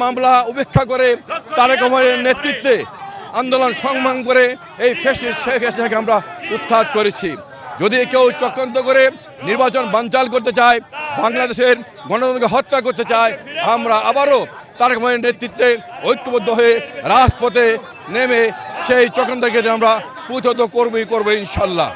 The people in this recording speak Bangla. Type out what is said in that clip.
মামলা উপেক্ষা করে তারেক রহমানের নেতৃত্বে আন্দোলন সংগ্রাম করে এই ফ্যাসিস্ট শেখ হাসিনাকে আমরা উৎখাত করেছি। যদি কেউ চক্রান্ত করে নির্বাচন বানচাল করতে চায়, বাংলাদেশের গণতন্ত্রকে হত্যা করতে চায়, আমরা আবারও তারেক রহমানের নেতৃত্বে ঐক্যবদ্ধ হয়ে রাজপথে নেমে সেই চক্রান্তকে আমরা প্রতিহত করবো ইনশাল্লাহ।